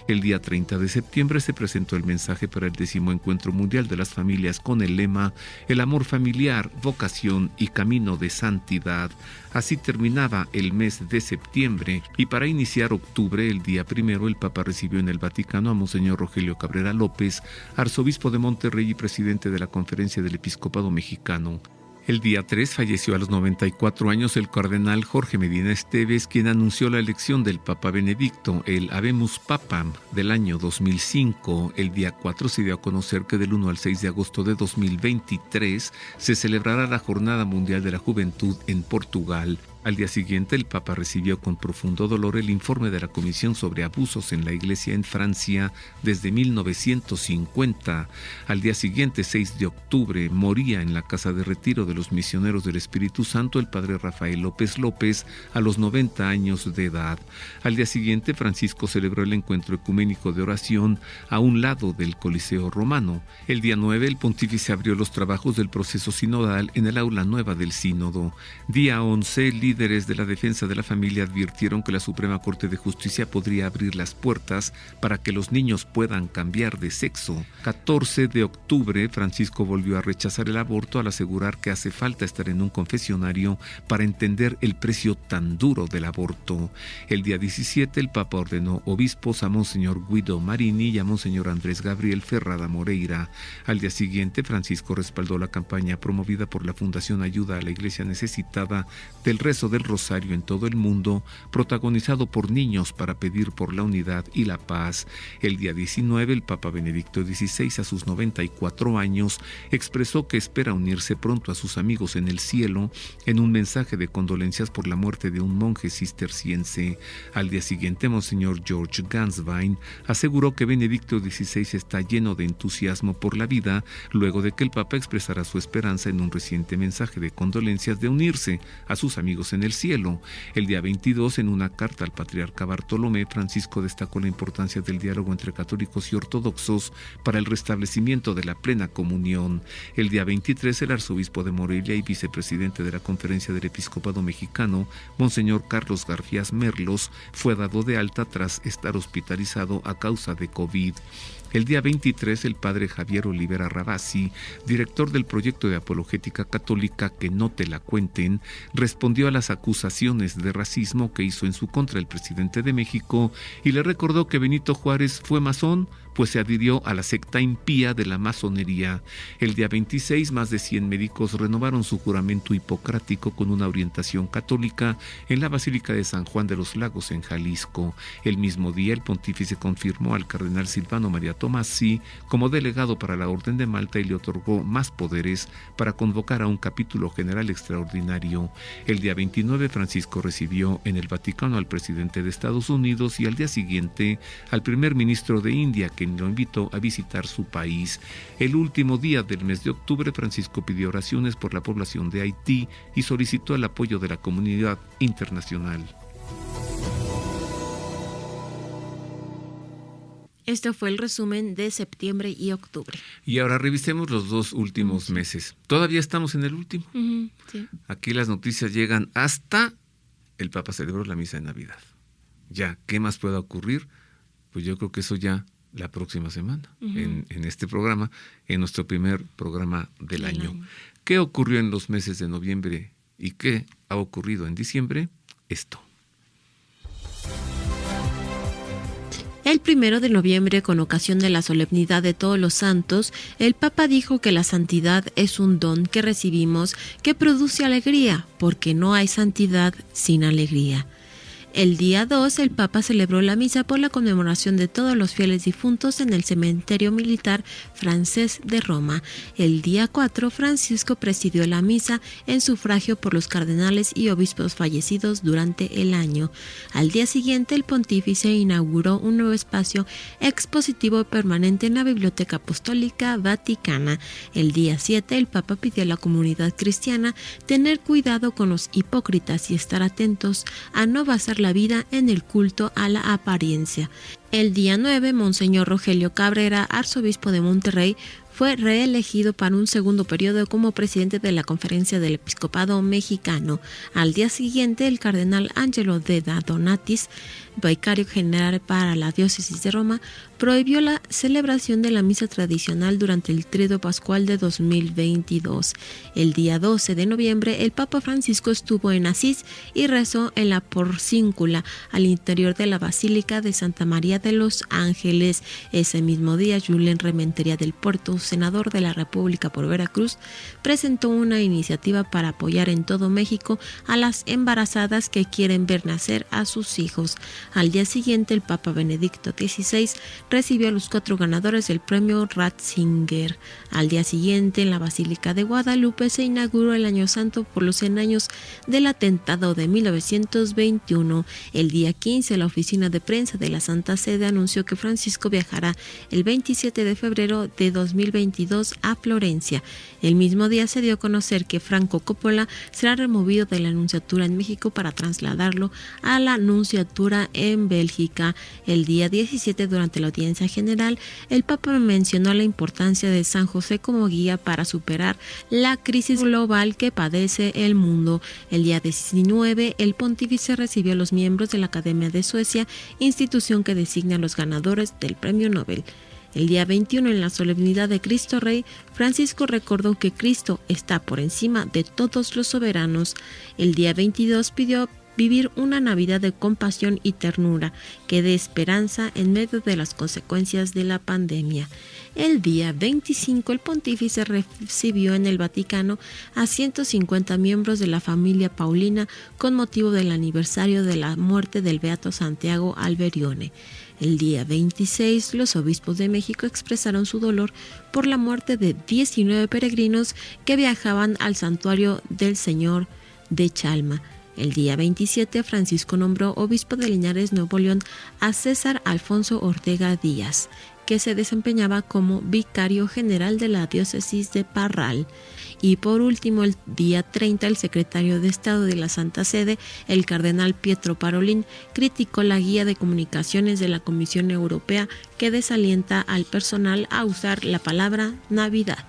El día 30 de septiembre se presentó el mensaje para el 10º Encuentro Mundial de las Familias con el lema El amor familiar, vocación y camino de santidad. Así terminaba el mes de septiembre, y para iniciar octubre, el día 1, el Papa recibió en el Vaticano a Monseñor Rogelio Cabrera López, arzobispo de Monterrey y presidente de la Conferencia del Episcopado Mexicano. El día 3 falleció a los 94 años el cardenal Jorge Medina Esteves, quien anunció la elección del Papa Benedicto, el Habemus Papam del año 2005. El día 4 se dio a conocer que del 1 al 6 de agosto de 2023 se celebrará la Jornada Mundial de la Juventud en Portugal. Al día siguiente, el Papa recibió con profundo dolor el informe de la Comisión sobre Abusos en la Iglesia en Francia desde 1950. Al día siguiente, 6 de octubre, moría en la Casa de Retiro de los Misioneros del Espíritu Santo el Padre Rafael López López a los 90 años de edad. Al día siguiente, Francisco celebró el encuentro ecuménico de oración a un lado del Coliseo Romano. El día 9, el pontífice abrió los trabajos del proceso sinodal en el aula nueva del sínodo. Día 11, líderes líderes de la defensa de la familia advirtieron que la Suprema Corte de Justicia podría abrir las puertas para que los niños puedan cambiar de sexo. 14 de octubre, Francisco volvió a rechazar el aborto al asegurar que hace falta estar en un confesionario para entender el precio tan duro del aborto. El día 17, el Papa ordenó obispos a Monseñor Guido Marini y a Monseñor Andrés Gabriel Ferrada Moreira. Al día siguiente, Francisco respaldó la campaña promovida por la Fundación Ayuda a la Iglesia Necesitada del rezo del Rosario en todo el mundo, protagonizado por niños para pedir por la unidad y la paz. El día 19, el Papa Benedicto XVI, a sus 94 años, expresó que espera unirse pronto a sus amigos en el cielo en un mensaje de condolencias por la muerte de un monje cisterciense. Al día siguiente, Monseñor George Ganswein aseguró que Benedicto XVI está lleno de entusiasmo por la vida, luego de que el Papa expresara su esperanza en un reciente mensaje de condolencias de unirse a sus amigos en el cielo. El día 22, en una carta al patriarca Bartolomé, Francisco destacó la importancia del diálogo entre católicos y ortodoxos para el restablecimiento de la plena comunión. El día 23, el arzobispo de Morelia y vicepresidente de la Conferencia del Episcopado Mexicano, Monseñor Carlos Garfías Merlos, fue dado de alta tras estar hospitalizado a causa de COVID. El día 23, el padre Javier Olivera Rabasi, director del proyecto de apologética católica Que no te la cuenten, respondió a las acusaciones de racismo que hizo en su contra el presidente de México y le recordó que Benito Juárez fue masón, pues se adhirió a la secta impía de la masonería. El día 26, más de 100 médicos renovaron su juramento hipocrático con una orientación católica en la Basílica de San Juan de los Lagos, en Jalisco. El mismo día, el pontífice confirmó al cardenal Silvano María Tomassi como delegado para la Orden de Malta y le otorgó más poderes para convocar a un capítulo general extraordinario. El día 29, Francisco recibió en el Vaticano al presidente de Estados Unidos y al día siguiente al primer ministro de India, que lo invitó a visitar su país. El último día del mes de octubre, Francisco pidió oraciones por la población de Haití y solicitó el apoyo de la comunidad internacional. Este fue el resumen de septiembre y octubre. Y ahora revisemos los dos últimos meses. Todavía estamos en el último. Sí. Aquí las noticias llegan hasta el Papa celebró la misa de Navidad. Ya, ¿qué más pueda ocurrir? Pues yo creo que eso ya la próxima semana, en este programa, en nuestro primer programa del año. ¿Qué ocurrió en los meses de noviembre y qué ha ocurrido en diciembre? Esto. El 1 de noviembre, con ocasión de la solemnidad de Todos los Santos, el Papa dijo que la santidad es un don que recibimos que produce alegría, porque no hay santidad sin alegría. El día 2, el Papa celebró la misa por la conmemoración de todos los fieles difuntos en el cementerio militar francés de Roma. El día 4, Francisco presidió la misa en sufragio por los cardenales y obispos fallecidos durante el año. Al día siguiente, el pontífice inauguró un nuevo espacio expositivo permanente en la Biblioteca Apostólica Vaticana. El día 7, el Papa pidió a la comunidad cristiana tener cuidado con los hipócritas y estar atentos a no basar la vida en el culto a la apariencia. El día 9, Monseñor Rogelio Cabrera, arzobispo de Monterrey, fue reelegido para un segundo periodo como presidente de la Conferencia del Episcopado Mexicano. Al día siguiente, el cardenal Angelo Deda Donatis, vicario general para la diócesis de Roma, prohibió la celebración de la misa tradicional durante el Tríodo Pascual de 2022. El día 12 de noviembre, el Papa Francisco estuvo en Asís y rezó en la Porcíncula, al interior de la Basílica de Santa María de los Ángeles. Ese mismo día, Julen Rementería del Puerto, senador de la República por Veracruz, presentó una iniciativa para apoyar en todo México a las embarazadas que quieren ver nacer a sus hijos. Al día siguiente, el Papa Benedicto XVI recibió a los 4 ganadores del premio Ratzinger. Al día siguiente, en la Basílica de Guadalupe, se inauguró el Año Santo por los 100 años del atentado de 1921. El día 15, la oficina de prensa de la Santa Sede anunció que Francisco viajará el 27 de febrero de 2022 a Florencia. El mismo día se dio a conocer que Franco Coppola será removido de la nunciatura en México para trasladarlo a la nunciatura en Bélgica. El día 17, durante la audiencia general, el Papa mencionó la importancia de San José como guía para superar la crisis global que padece el mundo. El día 19, el pontífice recibió a los miembros de la Academia de Suecia, institución que designa a los ganadores del Premio Nobel. El día 21, en la solemnidad de Cristo Rey, Francisco recordó que Cristo está por encima de todos los soberanos. El día 22 pidió vivir una Navidad de compasión y ternura que dé esperanza en medio de las consecuencias de la pandemia. El día 25, el pontífice recibió en el Vaticano a 150 miembros de la familia Paulina con motivo del aniversario de la muerte del beato Santiago Alberione. El día 26, los obispos de México expresaron su dolor por la muerte de 19 peregrinos que viajaban al santuario del Señor de Chalma. El día 27, Francisco nombró obispo de Linares, Nuevo León, a César Alfonso Ortega Díaz, que se desempeñaba como vicario general de la diócesis de Parral. Y por último, el día 30, el secretario de Estado de la Santa Sede, el cardenal Pietro Parolin, criticó la guía de comunicaciones de la Comisión Europea que desalienta al personal a usar la palabra Navidad.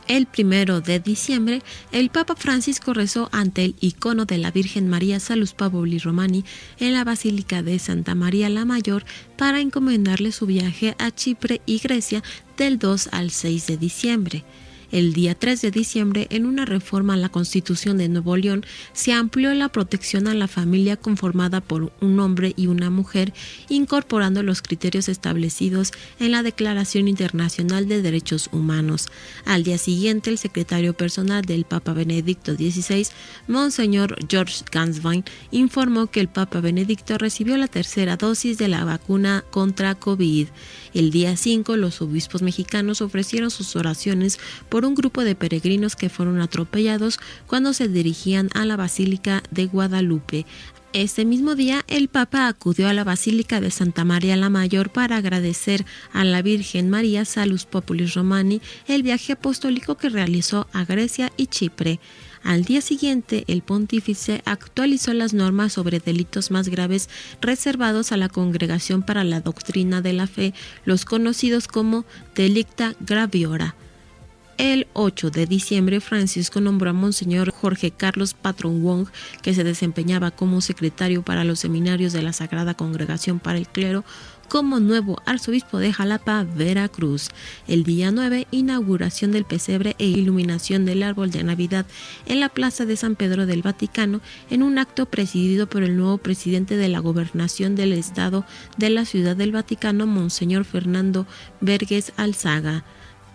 El 1 de diciembre, el Papa Francisco rezó ante el icono de la Virgen María Salus Pabuli Romani en la Basílica de Santa María la Mayor para encomendarle su viaje a Chipre y Grecia del 2 al 6 de diciembre. El día 3 de diciembre, en una reforma a la Constitución de Nuevo León, se amplió la protección a la familia conformada por un hombre y una mujer, incorporando los criterios establecidos en la Declaración Internacional de Derechos Humanos. Al día siguiente, el secretario personal del Papa Benedicto XVI, Monseñor George Ganswein, informó que el Papa Benedicto recibió la tercera dosis de la vacuna contra COVID. El día 5, los obispos mexicanos ofrecieron sus oraciones por un grupo de peregrinos que fueron atropellados cuando se dirigían a la Basílica de Guadalupe. Este mismo día, el Papa acudió a la Basílica de Santa María la Mayor para agradecer a la Virgen María Salus Populi Romani el viaje apostólico que realizó a Grecia y Chipre. Al día siguiente, el pontífice actualizó las normas sobre delitos más graves reservados a la Congregación para la Doctrina de la Fe, los conocidos como delicta graviora. El 8 de diciembre, Francisco nombró a Monseñor Jorge Carlos Patrón Wong, que se desempeñaba como secretario para los seminarios de la Sagrada Congregación para el Clero, como nuevo arzobispo de Jalapa, Veracruz. El día 9, inauguración del pesebre e iluminación del árbol de Navidad en la Plaza de San Pedro del Vaticano, en un acto presidido por el nuevo presidente de la Gobernación del Estado de la Ciudad del Vaticano, Monseñor Fernando Vergés Alzaga.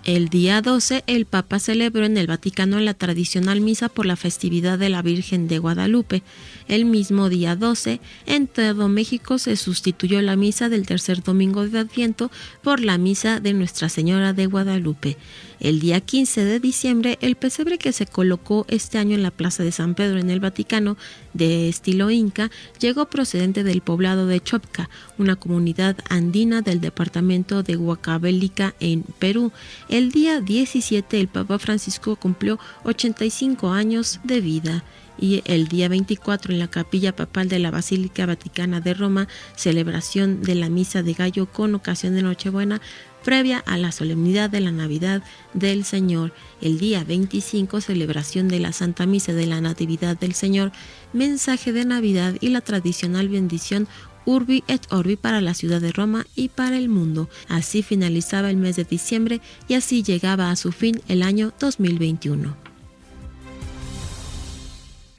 El día 12, el Papa celebró en el Vaticano la tradicional misa por la festividad de la Virgen de Guadalupe. El mismo día 12, en todo México se sustituyó la misa del tercer domingo de Adviento por la misa de Nuestra Señora de Guadalupe. El día 15 de diciembre, el pesebre que se colocó este año en la Plaza de San Pedro en el Vaticano, de estilo inca, llegó procedente del poblado de Chopca, una comunidad andina del departamento de Huancavelica en Perú. El día 17, el Papa Francisco cumplió 85 años de vida. Y el día 24, en la capilla papal de la Basílica Vaticana de Roma, celebración de la Misa de Gallo con ocasión de Nochebuena, previa a la solemnidad de la Navidad del Señor. El día 25, celebración de la Santa Misa de la Natividad del Señor, mensaje de Navidad y la tradicional bendición Urbi et Orbi para la ciudad de Roma y para el mundo. Así finalizaba el mes de diciembre y así llegaba a su fin el año 2021.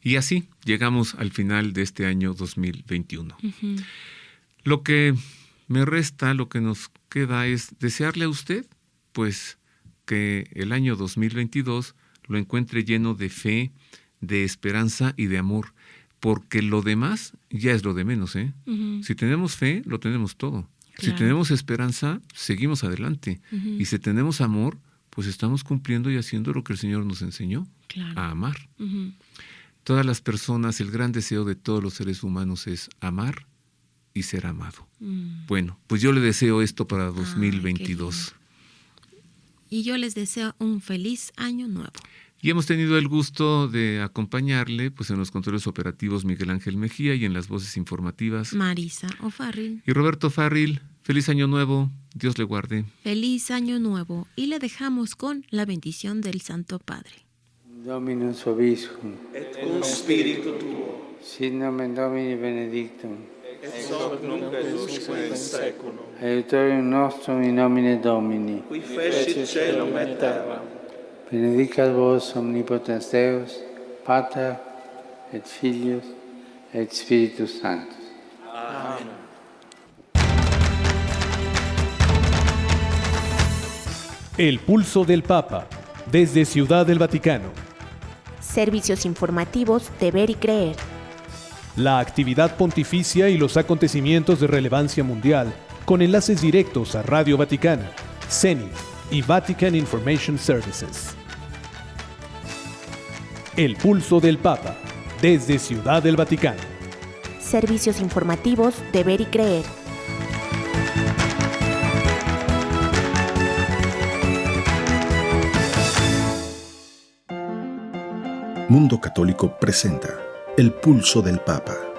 Y así llegamos al final de este año 2021. Lo que me resta, lo que nos queda es desearle a usted, pues, que el año 2022 lo encuentre lleno de fe, de esperanza y de amor, porque lo demás ya es lo de menos, ¿eh? Si tenemos fe, lo tenemos todo. Claro. Si tenemos esperanza, seguimos adelante. Y si tenemos amor, pues estamos cumpliendo y haciendo lo que el Señor nos enseñó, claro, a amar. Todas las personas, el gran deseo de todos los seres humanos es amar y ser amado. Bueno, pues yo le deseo esto para 2022. Y yo les deseo un feliz año nuevo. Y hemos tenido el gusto de acompañarle, pues, en los controles operativos Miguel Ángel Mejía y en las voces informativas Marisa O'Farrill y Roberto Farril. Feliz Año Nuevo, Dios le guarde. Feliz Año Nuevo, y le dejamos con la bendición del Santo Padre. Dominus vobiscum, et cum spiritu tuo, sit nomen Domini benedictum, et hoc nunc et usque in seculum, aiutorium nostrum in nomine Domini, qui fecit caelum et terram, benedicat vos omnipotens Deus, Pater et Filius et Spiritus Sanctus. Amen. El pulso del Papa, desde Ciudad del Vaticano. Servicios informativos de Ver y Creer. La actividad pontificia y los acontecimientos de relevancia mundial, con enlaces directos a Radio Vaticana, Zenith y Vatican Information Services. El pulso del Papa, desde Ciudad del Vaticano. Servicios informativos de Ver y Creer. Mundo Católico presenta El pulso del Papa.